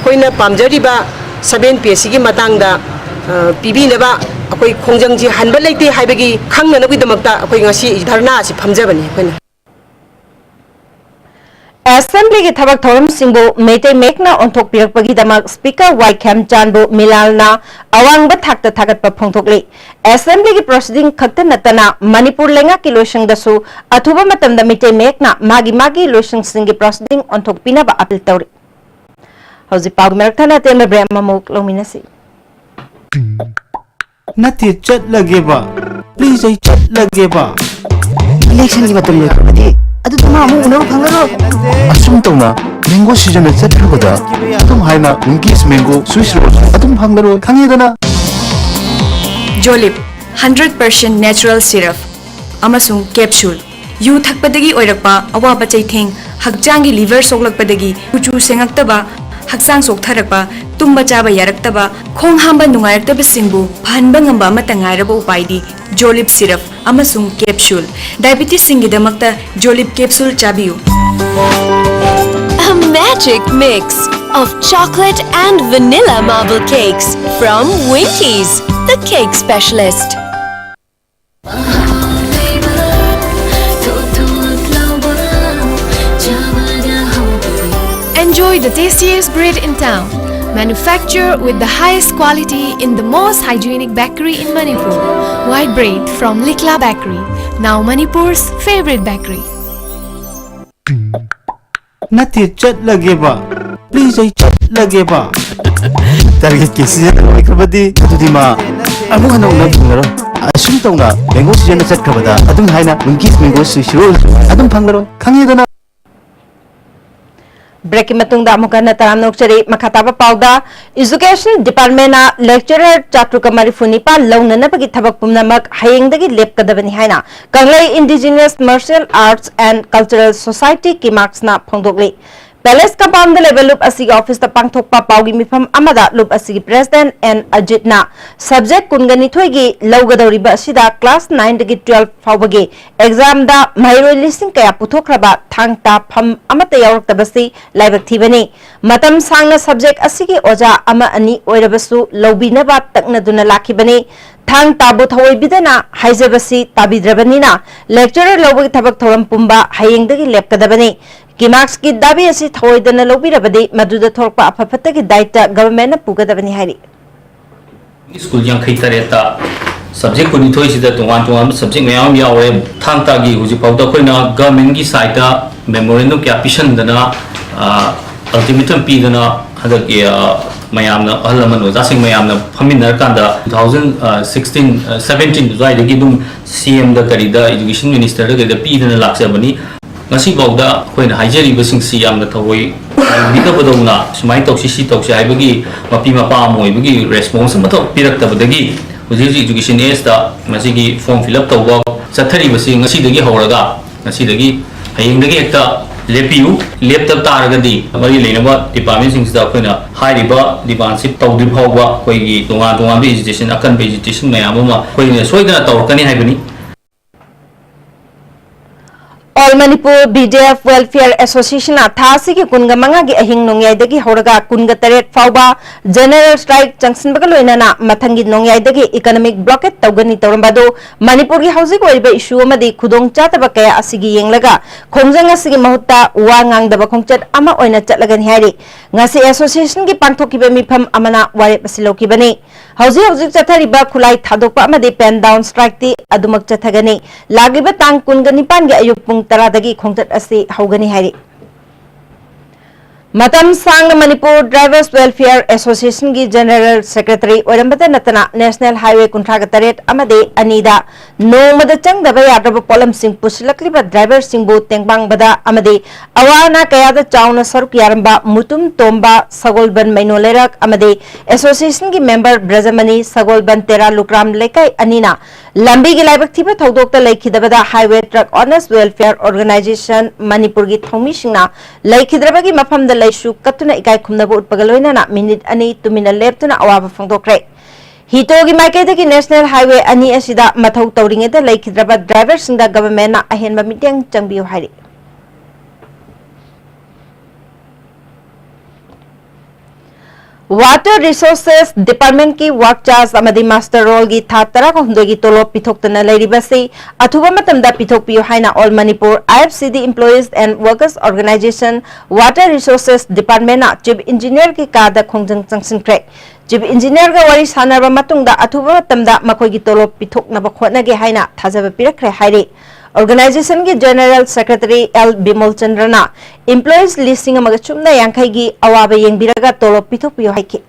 koina pamjari ba 7 PSC gi matang da pibi na ba akoi khongjang ji hanba leite haibagi khangna na gi damakta akoi ngasi dharna si phamjabani koina Assembly ki thabak thoram singbo mete mekna onthok pirakpagi damak Speaker Waikham Chanbu Milalna awangba thakta thagatpa phongthokli Assembly ki proceeding khakta natana Manipur lenga ki loisang dasu athuba matamda mete mekna magi loisang singi proceeding onthok pinaba appeal tawri Hauji pag merthana tema brahma muk lominasi Nati chat lagi ba please I chat lagi ba election ki matam le khadi adu tuma amu unaw phangaro asum tawna mango season e chat khada tum haina unkis mango swiss roll adum phangaro khangedana Jolip 100% natural syrup amasung capsule yu thakpadagi oirakpa awaba chaitheng hakjangi liver soklakpadagi uchu sengaktaba hakjang soktharakpa tumba chaba yaraktaba khong hamba nungairaktaba singbu phanba ngamba amata ngairaba upaidi Jolip syrup amasung capsule diabetes singidamakta Jolip capsule chabiu A magic mix of chocolate and vanilla marble cakes from Winkies, the cake specialist. Enjoy the tastiest bread in town. Manufactured with the highest quality in the most hygienic bakery in Manipur. White bread from Likla Bakery, now Manipur's favorite bakery. Nati chat lagi ba please I chat lagi ba target ki season loi khabadi adudi ma amu hanu na phangaro asum tawna mango season chat khabada adum haina unkis mango swiss roll adum phangaro khangedana Break matungda amukana taram nokchari makhataba pauda Education Department na lecturer Chatruka Marifunipa launana pagi thabak pumnamak hayengdagi lepkadabani haina Kanglai Indigenous Martial Arts and Cultural Society ki marks na phongdokli Palace compound the level loop asigi office ta pangthokpa paugi mifam amada loop asigi president and Ajit na subject kungani thoigi lawgadawriba asida class 9 dagi 12 fawbagi exam da mairoi listing kaya puthokraba thangta pham amata yawraktabasi laibak thibani matam sangna subject asigi oja ama ani oirabasu lawbinaba taknaduna lakhibani thang tabu thawai bidana haijabasi tabidrabanina lecturer lawbagi thabak thoram pumba hayengdagi lepkadabani Kimax ki dabi asi thoi dana lobi rabadi maduda thorpa apapata ki daita government na pugadabani hari School yang khaitareta subject kuni thoi sida tuan subject mayam yawe thangta gi huji pauda koina government gi side da memorandum kya pishan dana ultimatum pi dana hada ki mayam na alaman oja sing mayam na phaminar kanda 2016 17 zai da gi dum CM da kari da education minister da pi dana laksabani ngasi bawda koina haijari basing si yamna thawoi bita badona sumai tawsi si tawsi aibagi mapi mapa moi bagi response mato pirak tabadagi uji education is da masigi form fill up tawba sathari basing ngasi dagi horaga ngasi dagi hayeng dagi ekta lepiu laptop taragadi mari leinaba department sing da koina hairiba department tawdi phawba koigi donga bi education akan vegetation mayam ma koina soidana tawkani haibani All Manipur BDF Welfare Association Thasi ki kunga manga gi ahing nongyai dagi horaga kunga taret fauba general strike junction baga loinana mathangi nongyai dagi economic blockade tawgani tawrambado Manipur gi housing oiba issue amadi khudong chataba kaya asigi yenglaga khongjang asigi mahutta wa ngangdaba khongchat ama oina chatlagani hairi ngasi association gi pangthokiba mifam amana ware pasilokibani hauji chathariba khulai thadokpa amadi pen down strike ti adumak chathagani lagiba tang kunga nipan gi ayuk pung tara dagi khongtat asi haugani hairi Matam Sang Manipur Drivers Welfare Association gi General Secretary Orambata Natana National Highway Contractorate Amade Anida Nomada Changdaba Yadaba Polam Singh Pusilakliba Driver Singbu Tengbang Bada Amade Awana Kayada Chauna Saruk Yaramba Mutum Tomba Sagolban Mainolerak Amade Association gi member Brazamani Sagolban Tera Lukram Lekai Anina Lambi gi Laibak Tiba Thaudokta Laikhidabada Highway Truck Owners Welfare Organization Manipur gi Thongmishingna Laikhidaba gi Mafamda Laishu Katuna Ikai Kumnabu Utpagaloina na minute ani tumina leptuna awaba fangdokre Hitogi Maiketaki National Highway ani asida mathau tawringeda laikhidraba driver singda government na ahenba mityang changbiu hairi Water Resources Department ki work charge amadi master role gi thatara ko hundogi tolo pithoktana lairibasi athuba matamda pithokpiu haina All Manipur IFCD Employees and Workers Organization Water Resources Department na chief engineer ki kada khongjang changsinkre chief engineer ga wari sanarba matungda athuba matamda makoi gi tolo pithoknaba khotnage haina thajaba pirakre hairi Organization ki General Secretary L. Bimol Chandrana Employees listing amaga chumna yankai gi awaba yengbiraga tolo pithok piyo haiki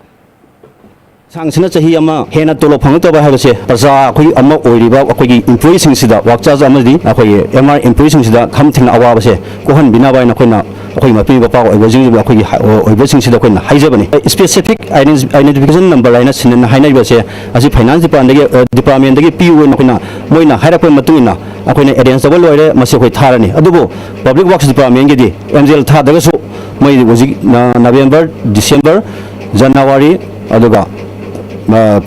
Sangsina chahi ama hena tolo phangtaba habase praja akhoi ama oiriba akhoi employees singda work charge amadi akhoi MR employees singda khamthina awabase kohan bina bai na khoina akhoi mapi bapa oibajing akhoi oibajing sida khoina haijabani specific identification number line sinan hainai base asi finance department dagi PU na khoina moina hairapoi matuina akhoi arrange table loire mase khoi tharani adugo public works department gi di MGL tha daga so moi November December January aduga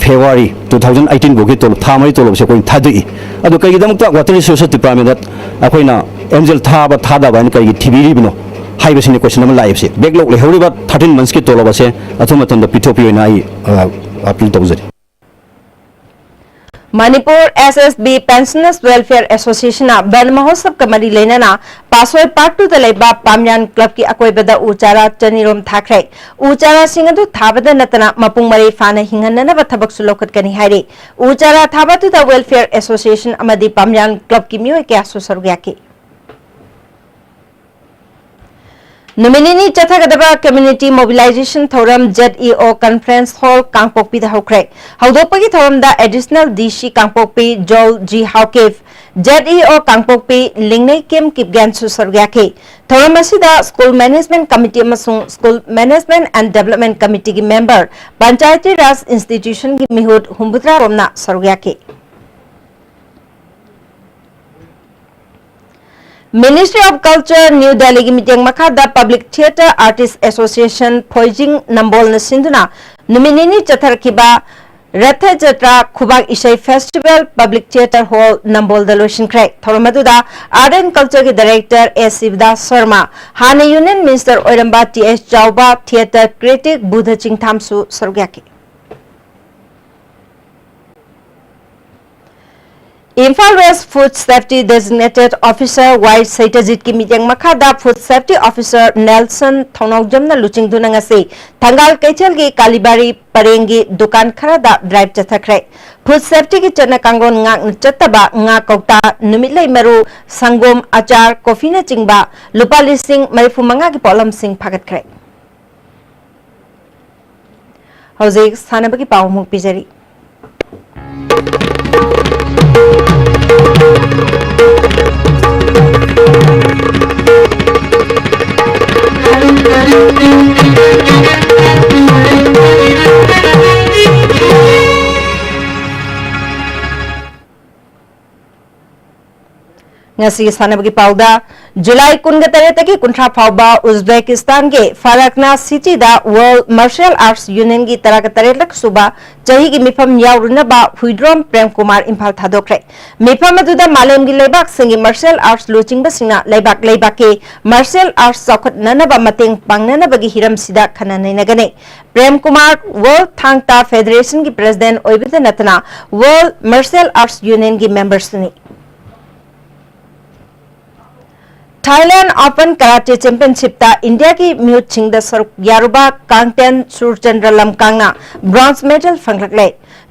February 2018 bogi tolo thamai tolo se koi thadui adu kai gidamta water resources department that akoina MGL thaba thada ban kai thibiri bino haiba sine question am live se backlog le horiba 13 months ki tolo ba se athumatan da pithopi na ai appeal tawjari Manipur SSB Pensioners Welfare Association na ban mahosab kamari lenana pasoi part 2 dalaiba Pamyan Club ki akoibada uchara chanirom thakre uchara singadu thabada natana mapung mari fana hinganna ba thabak sulokat kani haire uchara thabatu da Welfare Association amadi Pamyan Club ki miyo ke aso sarugya ki Nominini Chathagadaba Community Mobilization Thoram ZEO Conference Hall Kangpokpi da Hokre Haudopagi Thoram da Additional DC Kangpokpi Joel G Hawkev ZEO Kangpokpi Lingnei Kim Kipgan Susargyake Thoram asida School Management Committee amasung School Management and Development Committee ki member Panchayati Raj Institution ki mihud Humbutra Romna Sargyake Ministry of Culture New Delhi meeting Makada Public Theatre Artists Association Poijing Nambol na Sinduna Nominini Chatharkiba Ratha Jatra Khubak Isai Festival Public Theatre Hall Nambol Daloshin Craig Thoramaduda Art and Culture ki Director S. Sivdas Sharma Hana Union Minister Oiramba T.S. Chauba Theatre Critic Buddha Chingthamsu Sargyaki Imphal West Food Safety Designated Officer White Saitajit ki meeting Makada Food Safety Officer Nelson Thonaujamna Luching Dunangasi Tangal Kechel ki Kalibari Parengi Dukan Kharada Drive Chathakre Food Safety ki Chana Kangon Ngak Chataba Nga Kokta Numitlai Meru Sangom Achar Kofina Chingba Lupa Listing Marifumanga ki Polam Singh Phagat Kre Hauzik Sanabaki Pawmuk Pijari Ngasi sanabagi pauda July 19 Kumta फाउबा Uzbekistan के फारकना city दा world martial arts union की तरह तरेलक सुबा चही की मिफम याउरनबा हुइड्रोम प्रेम कुमार इम्फाल थादोक्रे मिफम अदुदा मालेम की लेबाक सिंगी martial arts लुचिंग बसिंगना लेबाक के मार्शल आर्ट्स चौखटननबा मतेंग पांगननबगी हिरम सिदा खननैनगने प्रेम कुमार वर्ल्ड थांगता फेडरेशन की प्रेसिडेंट ओइबद नतना वर्ल्ड मार्शल आर्ट्स यूनियन की मेंबर्स ने थाईलैंड ओपन कराटे चैंपियनशिप ता इंडिया की म्यूट छिंगदा सरुक यारुबा कांगटेन सुरचंद्र लमकांगना ब्रॉन्ज मेडल फंगलकले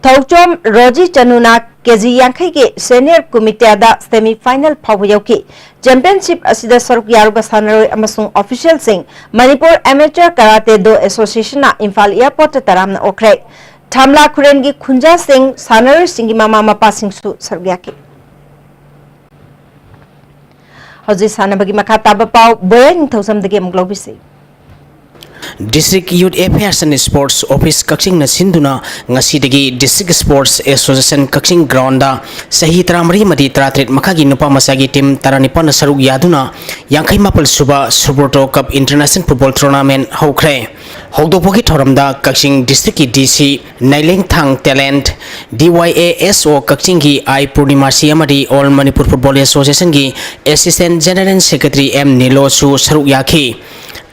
थौचोम रोजी चनुना केजी यांखई के सीनियर कमिटीदा सेमीफाइनल फाव यौकी चैंपियनशिप असिदा सरुक यारुबा सानरोय अमसुंग ऑफिशियल सिंह Manipur amateur karate do association Imphal airport तरामना ओखरे थामला खुरेन की खुंजा सिंह सानरोय सिंह मामा मपा सिंह सु सरुक याकी हौजी सानबगी मखा ताबा पाव बोयंग थौसमदगे मुगलोबिसी District Youth Affairs and Sports Office Kakching na sinduna ngasidagi District Sports Association Kakching Ground da sahi tramari madi tratret makagi nupa masagi team taranipan na sarug yaduna yangkai mapal suba Subrto Cup International Football Tournament hokre hokdopoki thoramda Kakching District ki DC Naileng Thang Talent DYASO Kakching ki I Purnimasi amadi All Manipur Football Association ki Assistant General Secretary M Nilo su sarug yakhi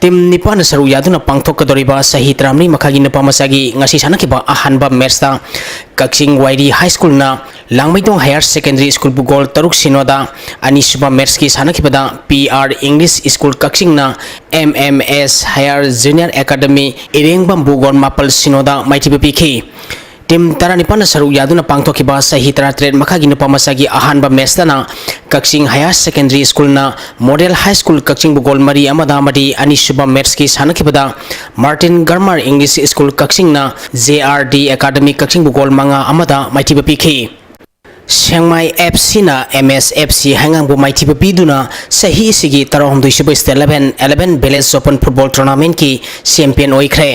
Tim nipan saru yaduna pangthok kadoriba sahi tramni makhagi napa masagi ngasi sanakiba ahanba match ta Kakching YD High School na Langmaitong Higher Secondary School bugol taruk sinoda anisuba match ki sanakibada PR English School Kakching na MMS Higher Junior Academy Irengbam bugol mapal sinoda maitibi pikhi Tim taranipan saru yaduna pangthokiba sahi taratret makhagi nupa masagi ahanba match na Kakching Higher Secondary School na Model High School Kakching bugol mari amada amadi anisuba match ki sanakibada Martin Garmar English School Kakching na JRD Academy Kakching bugol manga amada maitiba pikhi Sengmai FC na MSFC hangang bu maitiba piduna sahi sigi tarahum duisiba state 11 Village Open Football Tournament ki champion oikre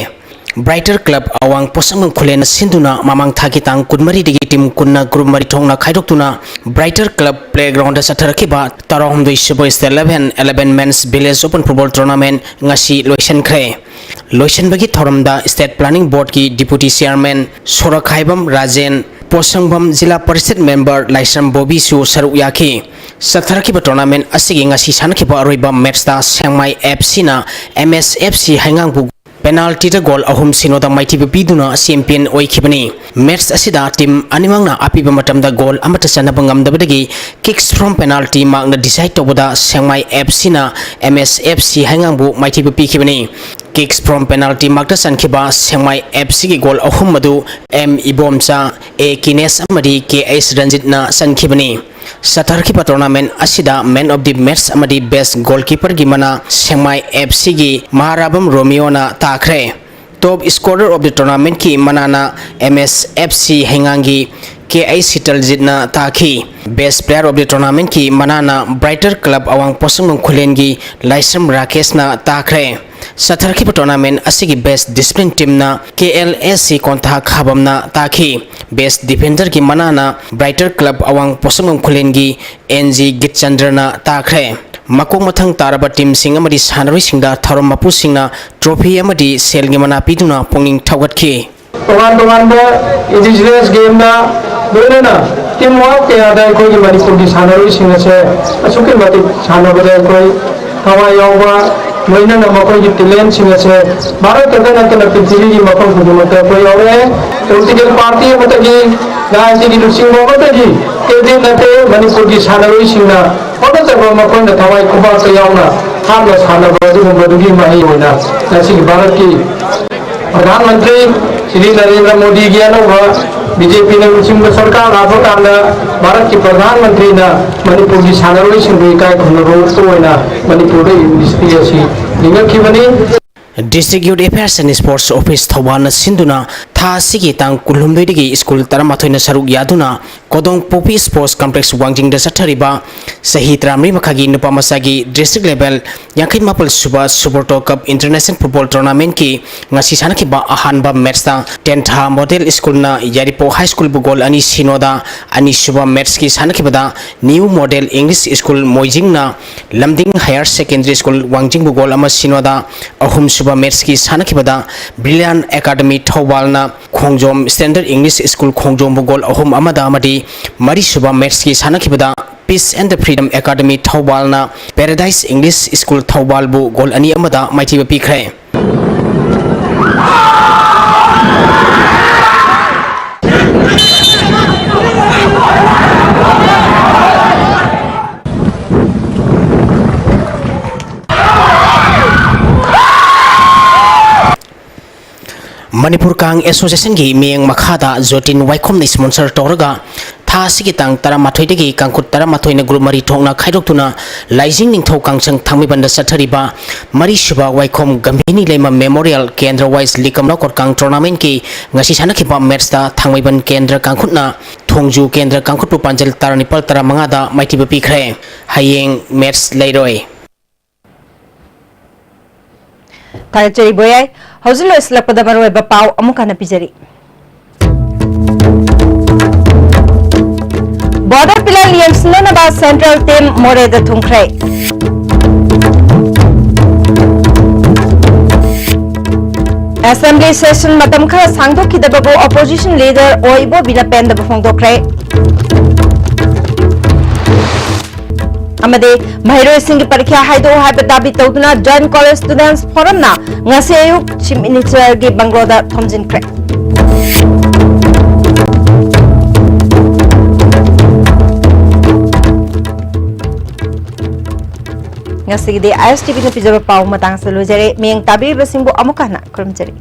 Brighter Club awang posang khulen sinduna mamang thaki tang kunmari digi team kunna group mari thongna khaidokuna Brighter Club playground satarakiba tarahum doi sebo 11 men's village open football tournament ngasi loisan khre loisan bagi thoramda state planning board ki deputy chairman Sorakhaibam Rajen Posangbam Jila Parishad member Laisam Bobby su saru yaki satharakiba tournament asigi ngasi sanakiba roiba match ta Sengmai FC na MSFC hangang bu penalty ta goal ahum sinoda maiti biduna champion oikhibani match asida team animangna apiba matamda goal amata sanaba ngamdabadagi kicks from penalty magna decide tobada Sengmai FC na MSFC hangangbu maiti bikhibani kicks from penalty magta sankhiba Sengmai FC ki goal ahum madu M Ibomcha A Kines amadi KS Ranjit na sankhibani Satarkiba tournament asida man of the match amadi best goalkeeper gi mana Sengmai FC gi Maharabam Romeo na takre top scorer of the tournament ki manana MSFC hengangi KI Sitaljit na takhi best player of the tournament ki manana Brighter Club awang posung khulengi Laisam Rakesh na takre Satarkiba tournament asigi best discipline team na KLSC kontha khabam na takhi best defender ki manana Brighter Club awang posung khulengi NG Gitchandra na takre Makong mathang taraba team sing amadi sanaroi singda tharom mapu singna trophy amadi sel gi mana piduna ponging thawgatki togan da indigenous game na doina team work ya da koi gi manipur gi sanaroi singna se asuke mati sanabare koi thawa yawa loina na makoi gi talent singna se bharat ka na ta prithvi gi makong gi mata koi awe political party mata gi rajni gi lusing mo mata gi ke din na te manipur gi sanaroi singna Oda jaba makon da thawai kuba ka yauna hamla sana bazu badugi mahi hoina nasi Bharat ki Pradhan Mantri Shri Narendra Modi gi anova BJP ne usimba sarkar rabo kana Bharat ki Pradhan Mantri na Manipur gi sanaroi singui kai khunro to hoina Manipur de industry asi ninga ki bani District Youth Affairs and Sports Office Thawana Sinduna था सिगी तांग कुलुमदोइदगी school तरमाथोइना सरुक यादुना कोदोंग Poppy sports complex वांजिंग the सथरिबा सही तरामरी मखागी नुपा मसागी district level यांखै मापल सुबा सुबर्टो cup international football tournament की ngasi sanakhiba ahanba match ta 10th model school na yaripo high school bu goal ani sinoda ani suba match ki sanakhibada new model english school moijing na lamding higher secondary school wangjing bu goal ama sinoda ahum suba match ki sanakhibada brilliant academy thawal na khongjom standard english school khongjom bu goal ahum amada amadi mari suba match ki sanakhibada Peace and the Freedom Academy Thawal na Paradise English School Thawal bu goal ani amada maithiba pikre Manipur Kang Association gi miyang makhada Zotin Waikom ni sponsor toraga tha sigi tang tara mathoi degi kangkut tara mathoi na group mari thongna khaidok Laijing ningthau kangchang thangmi banda sathariba mari suba Waikom Gambini Lema Memorial Kendra Wise Likamna Kor Kang tournament ki ngasi sanakhiba match ta thangmi ban Kendra kangkhutna Thongju Kendra kangkhut panjal taranipal tara mangada maithiba pikre hayeng match leiroi Tagachari boyai hausulo islakpada maroi bapau amukana pijari border pillar liamsna ba central team more da thungkhre assembly session matam kha sangdok kidababu opposition leader oibo bina pen da phongdokre amade mahiroi sing ki parikha haido haiba dabi tawduna John College Students Forum na ngase ayuk Chief Minister gi Bangloda thomjin kre ngase gi de ISTV na pijaba paw matang sa lojare meng tabi basingbo amukana kurumjari